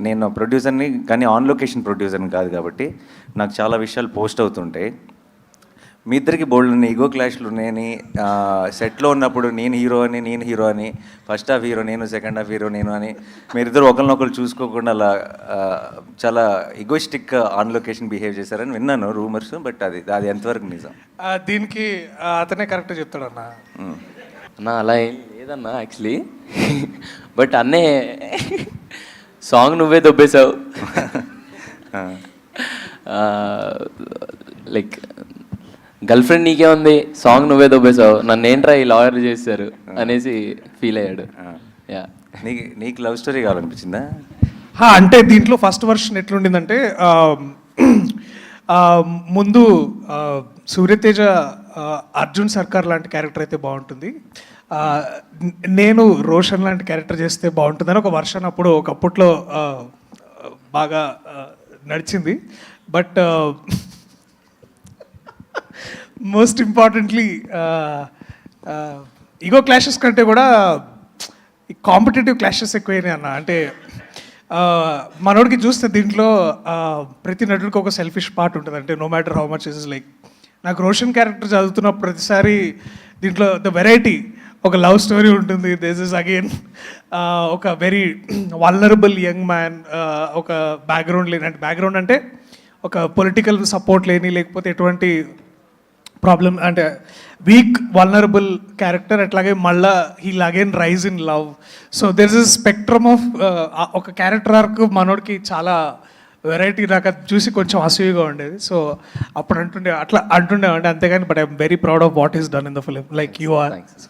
నేను ప్రొడ్యూసర్ని, కానీ on location ప్రొడ్యూసర్ని కాదు కాబట్టి నాకు చాలా విషయాలు పోస్ట్ అవుతుంటాయి. మీ ఇద్దరికి బోల్డ్ ఈగో క్లాష్లు ఉన్నాయని, సెట్లో ఉన్నప్పుడు నేను హీరో అని, ఫస్ట్ హాఫ్ హీరో నేను, సెకండ్ హాఫ్ హీరో నేను అని మీరిద్దరు ఒకరినొకరు చూసుకోకుండా అలా చాలా ఈగోయిస్టిక్ ఆన్ లొకేషన్ బిహేవ్ చేశారని విన్నాను రూమర్స్. బట్ అది ఎంతవరకు నిజం? దీనికి అతనే కరెక్ట్ చెప్తాడన్న. అన్న అలా ఏం లేదన్నా యాక్చువల్లీ. బట్ అన్నే సాంగ్ నువ్వే దొబ్బేశావు. లైక్ గర్ల్ ఫ్రెండ్ నీకే ఉంది, సాంగ్ నువ్వే దొబ్బేశావు, నన్ను ఏంట్రా ఈ లాయర్ చేశారు అనేసి ఫీల్ అయ్యాడు. యా, నీకు లవ్ స్టోరీ కావాలనిపించిందా? అంటే దీంట్లో ఫస్ట్ వర్షన్ ఎట్లుండిందంటే ముందు సూర్యతేజ అర్జున్ సర్కార్ లాంటి క్యారెక్టర్ అయితే బాగుంటుంది, నేను రోషన్ లాంటి క్యారెక్టర్ చేస్తే బాగుంటుందని ఒక వర్షన్ అప్పుడు ఒకప్పట్లో బాగా నడిచింది. But most importantly ego clashes కంటే కూడా కాంపిటేటివ్ క్లాషెస్ ఎక్కువైనాయి అన్న. అంటే మనోడికి చూస్తే దీంట్లో ప్రతి నటుడికి ఒక సెల్ఫిష్ పార్ట్ ఉంటుంది. అంటే no matter how much is like, నాకు రోషన్ క్యారెక్టర్ చదువుతున్న ప్రతిసారి దీంట్లో ద వెరైటీ, ఒక లవ్ స్టోరీ ఉంటుంది, దిస్ ఇస్ అగైన్ ఒక వెరీ వల్నరబుల్ యంగ్ మ్యాన్, ఒక బ్యాక్గ్రౌండ్ లేని, అంటే బ్యాక్గ్రౌండ్ అంటే ఒక పొలిటికల్ సపోర్ట్ లేని, లేకపోతే ఎటువంటి ప్రాబ్లమ్ అంటే వీక్ వల్నరబుల్ క్యారెక్టర్. అట్లాగే మళ్ళా heal again rise in love. So there is spectrum of ఒక క్యారెక్టర్ ఆర్క్ మనోడికి చాలా వెరైటీ. నాకు అది చూసి కొంచెం అసూయగా ఉండేది. సో అప్పుడు అట్లా అంటుండేవండి, అంతేగాని but I'm very proud of what is done in the film, like you are.